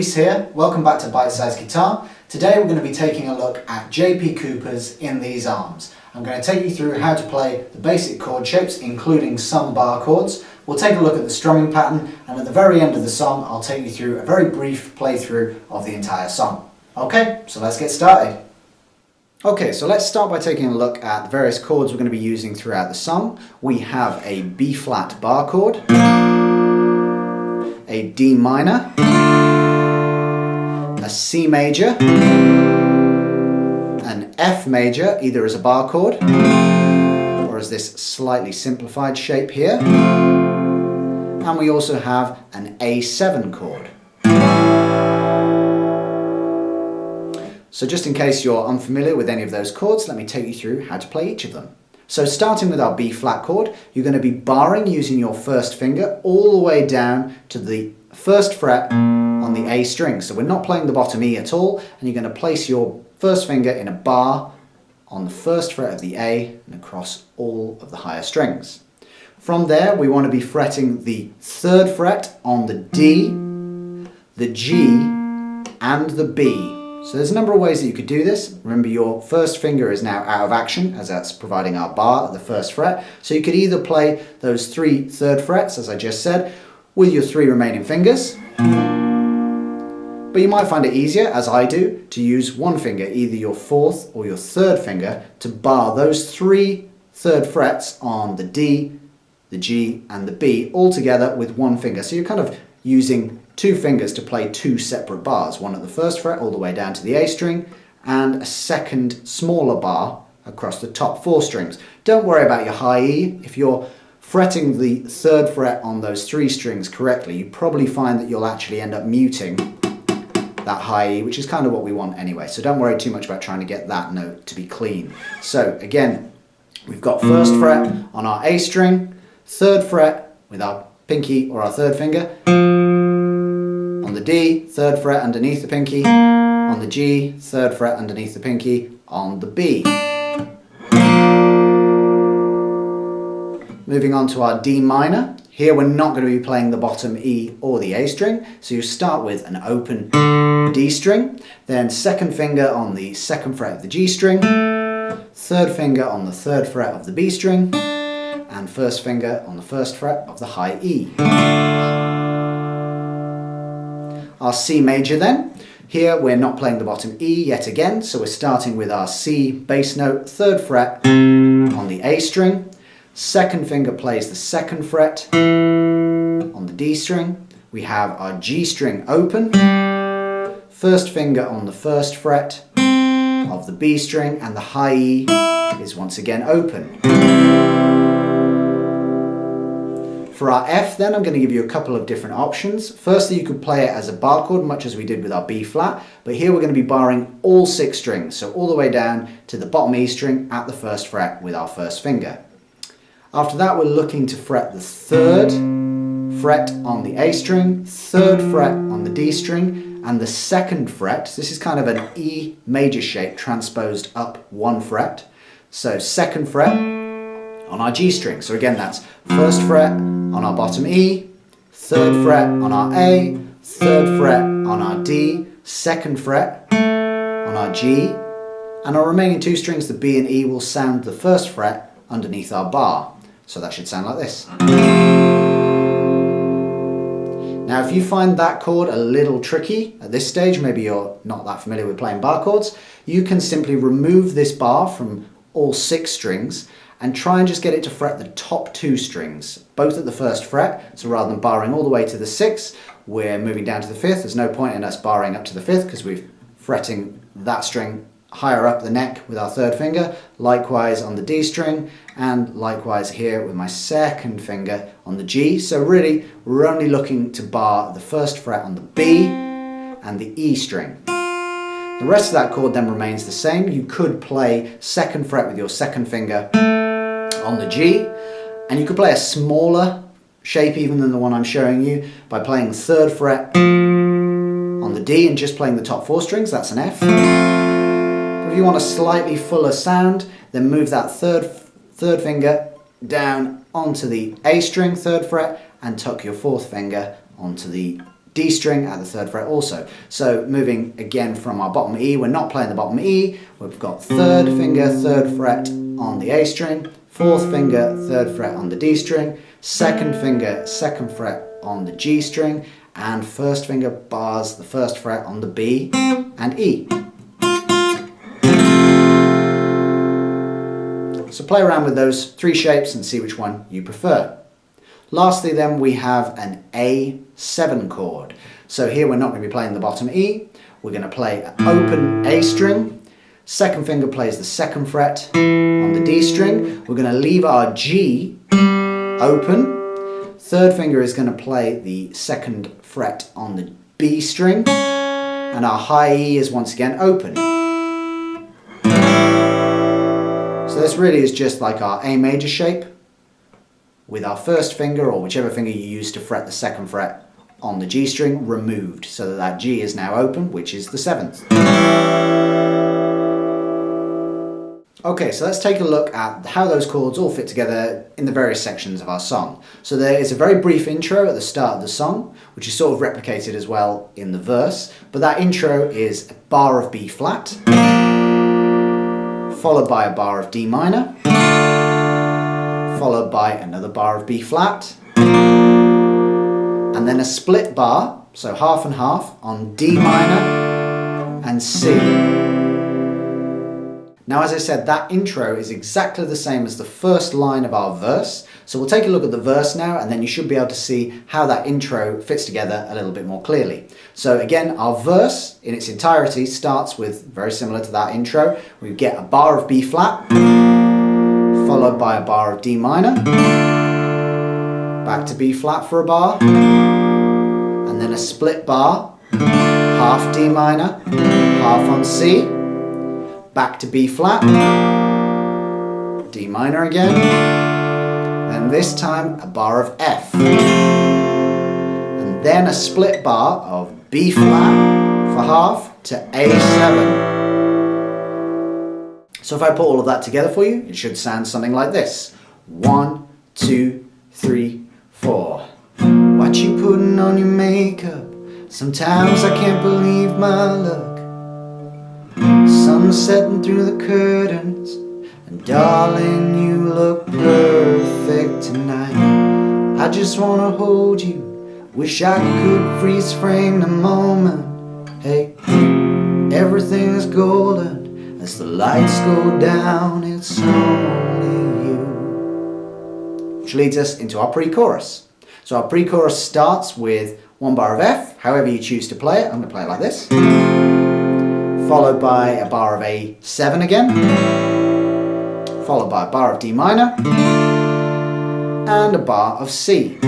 Reese here, welcome back to Bitesize Guitar. Today we're going to be taking a look at J.P. Cooper's In These Arms. I'm going to take you through how to play the basic chord shapes, including some bar chords. We'll take a look at the strumming pattern, and at the very end of the song I'll take you through a very brief playthrough of the entire song. Okay, so let's get started. Okay, so let's start by taking a look at the various chords we're going to be using throughout the song. We have a B flat bar chord, a D minor, a C major, an F major, either as a bar chord or as this slightly simplified shape here, and we also have an A7 chord. So just in case you're unfamiliar with any of those chords, let me take you through how to play each of them. So starting with our B flat chord, you're going to be barring using your first finger all the way down to the first fret on the A string. So we're not playing the bottom E at all, and you're going to place your first finger in a bar on the first fret of the A and across all of the higher strings. From there, we want to be fretting the third fret on the D, the G, and the B. So there's a number of ways that you could do this. Remember, your first finger is now out of action as that's providing our bar at the first fret. So you could either play those three third frets, as I just said, with your three remaining fingers. But you might find it easier, as I do, to use one finger, either your fourth or your third finger, to bar those three third frets on the D, the G, and the B all together with one finger. So you're kind of using two fingers to play two separate bars, one at the first fret all the way down to the A string, and a second smaller bar across the top four strings. Don't worry about your high E. If you're fretting the third fret on those three strings correctly, you probably find that you'll actually end up muting that high E, which is kind of what we want anyway. So don't worry too much about trying to get that note to be clean. So again, we've got first fret on our A string, third fret with our pinky or our third finger, on the D, third fret underneath the pinky, on the G, third fret underneath the pinky, on the B. Moving on to our D minor. Here we're not going to be playing the bottom E or the A string, so you start with an open D string, then second finger on the second fret of the G string, third finger on the third fret of the B string, and first finger on the first fret of the high E. Our C major then. Here we're not playing the bottom E yet again, so we're starting with our C bass note, third fret on the A string. Second finger plays the second fret on the D string. We have our G string open. First finger on the first fret of the B string, and the high E is once again open. For our F then, I'm going to give you a couple of different options. Firstly, you could play it as a bar chord, much as we did with our B flat, but here we're going to be barring all six strings, so all the way down to the bottom E string at the first fret with our first finger. After that, we're looking to fret the third fret on the A string, third fret on the D string, and the second fret. This is kind of an E major shape transposed up one fret. So second fret on our G string. So again, that's first fret on our bottom E, third fret on our A, third fret on our D, second fret on our G, and our remaining two strings, the B and E, will sound the first fret underneath our bar. So that should sound like this. Now if you find that chord a little tricky at this stage, maybe you're not that familiar with playing bar chords, you can simply remove this bar from all six strings and try and just get it to fret the top two strings, both at the first fret. So rather than barring all the way to the sixth, we're moving down to the fifth. There's no point in us barring up to the fifth because we're fretting that string higher up the neck with our third finger. Likewise on the D string, and likewise here with my second finger on the G. So really, we're only looking to bar the first fret on the B and the E string. The rest of that chord then remains the same. You could play second fret with your second finger on the G, and you could play a smaller shape even than the one I'm showing you by playing third fret on the D and just playing the top four strings. That's an F. But if you want a slightly fuller sound, then move that third finger down onto the A string, third fret, and tuck your fourth finger onto the D string at the 3rd fret also. So moving again from our bottom E, we're not playing the bottom E, we've got 3rd finger, 3rd fret on the A string, 4th finger, 3rd fret on the D string, 2nd finger, 2nd fret on the G string, and 1st finger bars the 1st fret on the B and E. So play around with those 3 shapes and see which one you prefer. Lastly then, we have an A7 chord. So here we're not going to be playing the bottom E, we're going to play an open A string, 2nd finger plays the 2nd fret on the D string, we're going to leave our G open, 3rd finger is going to play the 2nd fret on the B string, and our high E is once again open. So this really is just like our A major shape, with our 1st finger, or whichever finger you use to fret the 2nd fret on the G string, removed, so that G is now open, which is the 7th. Okay, so let's take a look at how those chords all fit together in the various sections of our song. So there is a very brief intro at the start of the song, which is sort of replicated as well in the verse, but that intro is a bar of B flat, followed by a bar of D minor, followed by another bar of B flat, and then a split bar, so half and half, on D minor and C. Now, as I said, that intro is exactly the same as the first line of our verse, so we'll take a look at the verse now, and then you should be able to see how that intro fits together a little bit more clearly. So again, our verse in its entirety starts with, very similar to that intro, we get a bar of B flat, followed by a bar of D minor, back to B flat for a bar, and then a split bar, half D minor, half on C, back to B flat, D minor again, and this time a bar of F, and then a split bar of B flat for half to A7. So if I put all of that together for you, it should sound something like this. 1, 2, 3, 4. What you putting on your makeup? Sometimes I can't believe my luck. Sun setting through the curtains, and darling, you look perfect tonight. I just wanna hold you, wish I could freeze frame the moment. Hey, everything's golden as the lights go down, it's only you. Which leads us into our pre-chorus. So our pre-chorus starts with 1 bar of F, however you choose to play it. I'm going to play it like this. Followed by a bar of A7 again. Followed by a bar of D minor. And a bar of C.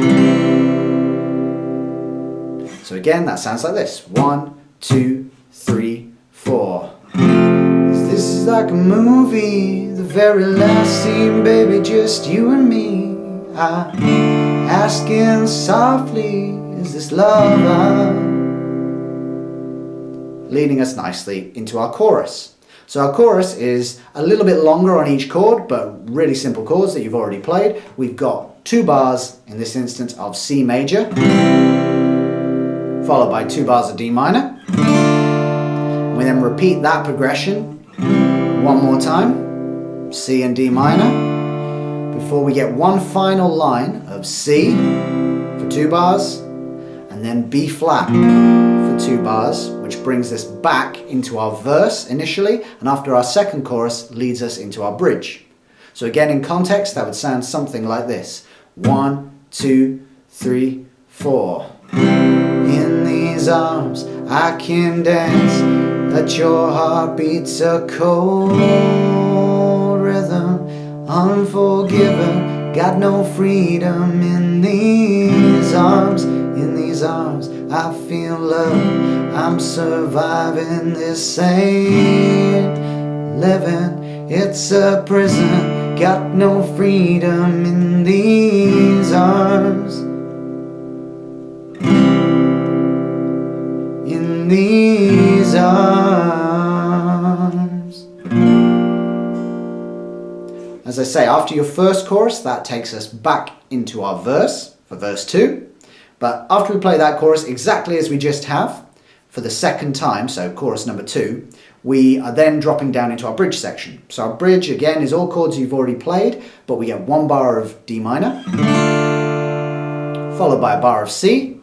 So again, that sounds like this. 1, 2, 3, 4. This is like a movie, the very last scene, baby, just you and me. I'm asking softly, is this love? Leading us nicely into our chorus. So our chorus is a little bit longer on each chord, but really simple chords that you've already played. We've got 2 bars, in this instance, of C major, followed by 2 bars of D minor. We then repeat that progression 1 more time, C and D minor, before we get one final line of C for 2 bars, and then B flat for 2 bars, which brings us back into our verse initially, and after our second chorus leads us into our bridge. So again, in context, that would sound something like this. 1, 2, 3, 4. In these arms I can dance, let your heart beats a cold rhythm, unforgiven, got no freedom. In these arms I feel love, I'm surviving this ain't living, it's a prison, got no freedom. In these arms, in these arms. As I say, after your first chorus, that takes us back into our verse for verse 2. But after we play that chorus exactly as we just have, for the second time, so chorus number 2, we are then dropping down into our bridge section. So our bridge, again, is all chords you've already played, but we get 1 bar of D minor, followed by a bar of C,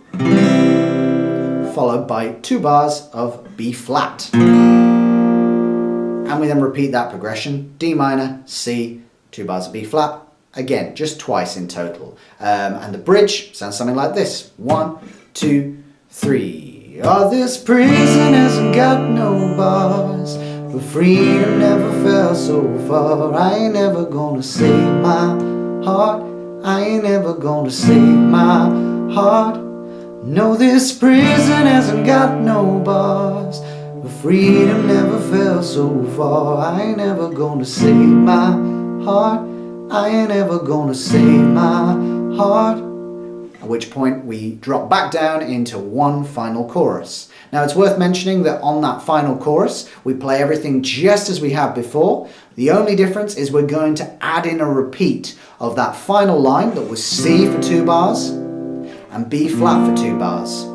followed by 2 bars of B flat. And we then repeat that progression, D minor, C, 2 bars of B flat, again, just twice in total. And the bridge sounds something like this. 1, 2, 3. Oh, this prison hasn't got no bars, but freedom never fell so far. I ain't never gonna save my heart. I ain't never gonna save my heart. No, this prison hasn't got no bars, but freedom never fell so far. I ain't never gonna save my heart. I ain't ever gonna save my heart. At which point we drop back down into one final chorus. Now it's worth mentioning that on that final chorus we play everything just as we have before. The only difference is we're going to add in a repeat of that final line that was C for 2 bars and B flat for 2 bars.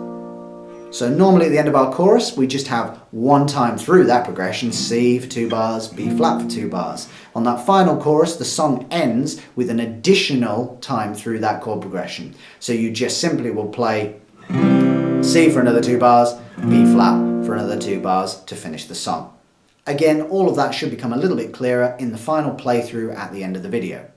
So normally at the end of our chorus we just have one time through that progression, C for 2 bars, B flat for 2 bars. On that final chorus the song ends with an additional time through that chord progression. So you just simply will play C for another 2 bars, B flat for another 2 bars to finish the song. Again, all of that should become a little bit clearer in the final playthrough at the end of the video.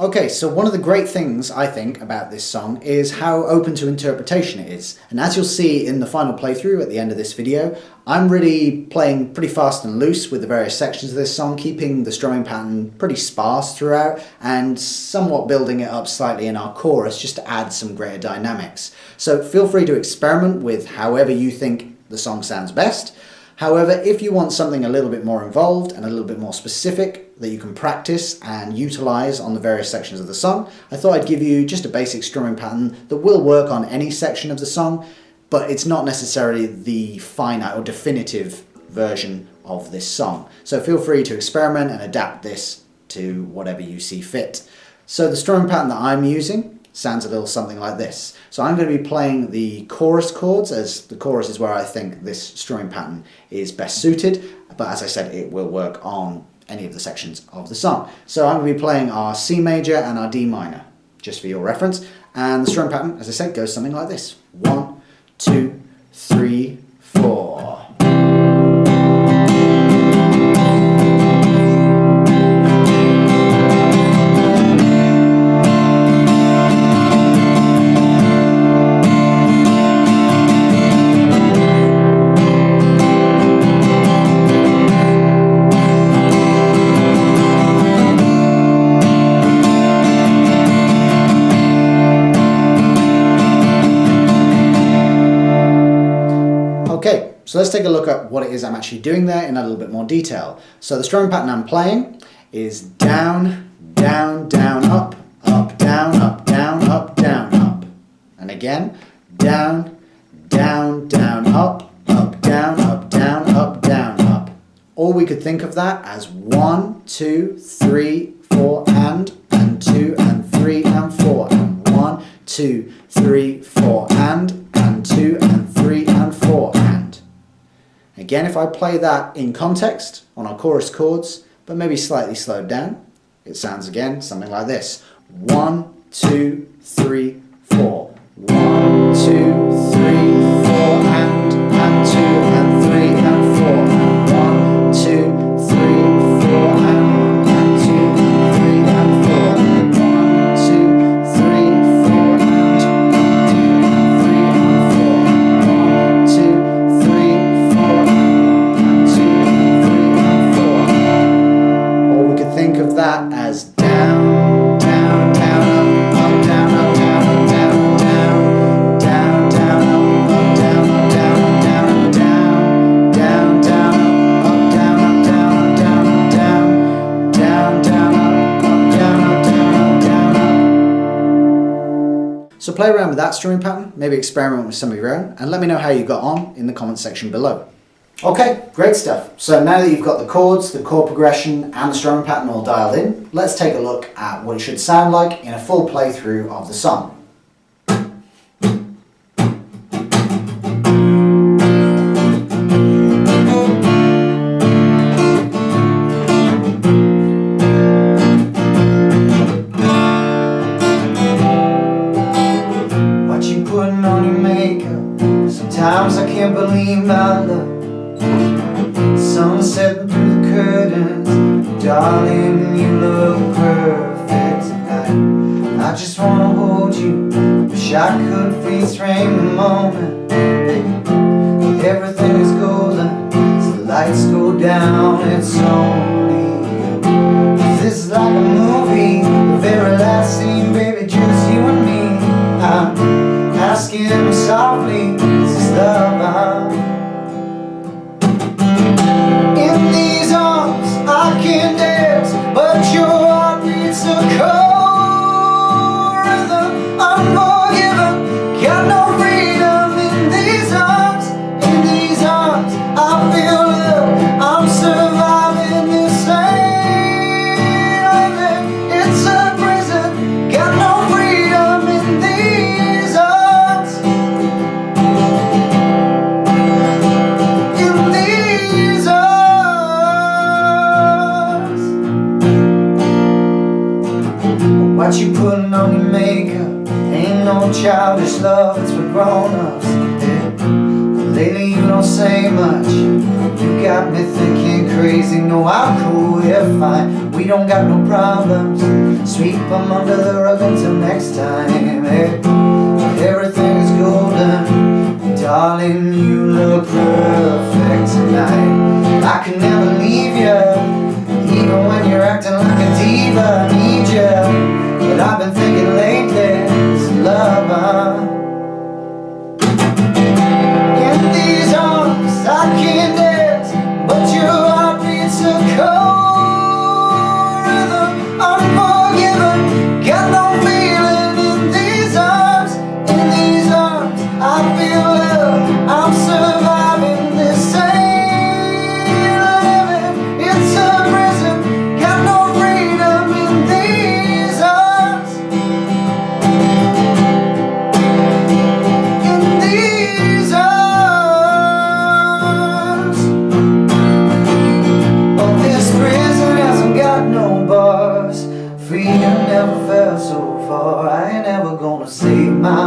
Okay, so one of the great things I think about this song is how open to interpretation it is. And as you'll see in the final playthrough at the end of this video, I'm really playing pretty fast and loose with the various sections of this song, keeping the strumming pattern pretty sparse throughout and somewhat building it up slightly in our chorus just to add some greater dynamics. So feel free to experiment with however you think the song sounds best. However, if you want something a little bit more involved and a little bit more specific that you can practice and utilize on the various sections of the song, I thought I'd give you just a basic strumming pattern that will work on any section of the song, but it's not necessarily the finite or definitive version of this song. So feel free to experiment and adapt this to whatever you see fit. So the strumming pattern that I'm using sounds a little something like this. So I'm going to be playing the chorus chords, as the chorus is where I think this strumming pattern is best suited, but as I said, it will work on any of the sections of the song. So I'm going to be playing our C major and our D minor, just for your reference, and the strumming pattern, as I said, goes something like this. 1, 2, 3, 4. Okay, so let's take a look at what it is I'm actually doing there in a little bit more detail. So the strumming pattern I'm playing is down, down, down, up, up, down, up, down, up, down, up. And again, down, down, down, up, up, down, up, down, up, down, up. Or we could think of that as 1, 2, 3, 4, and 2, and 3, and 4, and 1, 2, 3, 4, and 2, and 3, and 4, and. Again, if I play that in context on our chorus chords, but maybe slightly slowed down, it sounds again something like this. 1, 2, 3, 4. 1, 2, 3, 4, and 2, and 3, and 4. 1, 2, 3, 4, and 2, and 3, and 4. 1, 2, 3, 4, and 2, and 3, and 4. 1, 2, 3, 4, and 2, and 3, and 4. Or we could think of that as down, down, down, up, down, up, down, up, down, down, down, down, up, down, up, down, down, down, down, down, up, down, up, down, down, down, down, down, up, down, up, down, down, up. So play around with that strumming pattern, maybe experiment with some of your own, and let me know how you got on in the comment section below. Okay, great stuff. So now that you've got the chords, the chord progression, and the strumming pattern all dialed in, let's take a look at what it should sound like in a full playthrough of the song. stepping through the curtains. Darling, you look perfect tonight. I just wanna hold you, wish I could freeze frame the moment. Everything is golden, as the lights go down, it's only you. 'Cause this is like a movie, the very last scene, baby, just you and me. I'm asking softly, is this love? In these arms I can dance, but your heart beats a cold rhythm. Unforgiven, got no freedom in these arms. In these arms I feel love, I'm surviving this ain't living. It's a prison, got no freedom in these arms. In these arms. What you putting on your makeup ain't no childish love, it's for grown-ups. Lately you don't say much, you got me thinking crazy. No, I'm cool, we're fine, we don't got no problems. Sweep them under the rug until next time. Everything is golden, darling, you look perfect tonight. I can never leave you, even when you're acting like a diva. I need you, but I've been thinking lately, it's love. In these arms I can dance, but your heart beats a cold rhythm. Unforgiven, got no feeling in these arms. In these arms I feel love, I'm surviving this ain't living. It's a prison, got no freedom in these arms. In these arms. Freedom never felt so far. I ain't ever gonna save my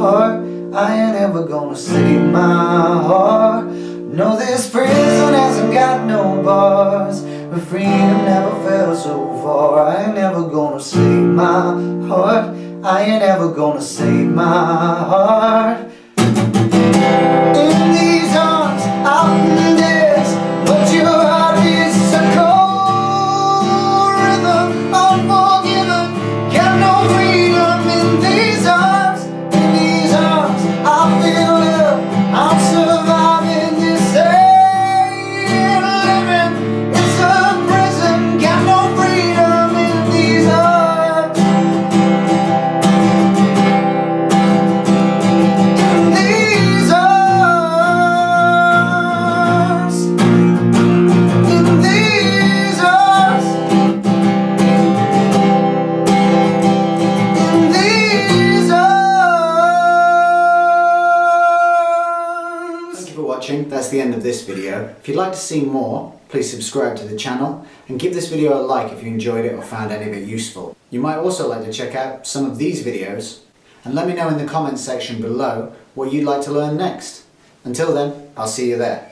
heart. I ain't ever gonna save my heart. No, this prison hasn't got no bars. But freedom never felt so far. I ain't never gonna save my heart. I ain't ever gonna save my heart. In these arms I can dance, but your heart is so cold rhythm. Unforgiven, got no freedom in these arms. In these arms I feel love, I'm surviving this ain't living. It's a prison, got no freedom in these arms. In these arms. In these arms. Thank you for watching. That's the end of this video. If you'd like to see more, please subscribe to the channel and give this video a like if you enjoyed it or found any of it useful. You might also like to check out some of these videos and let me know in the comments section below what you'd like to learn next. Until then, I'll see you there.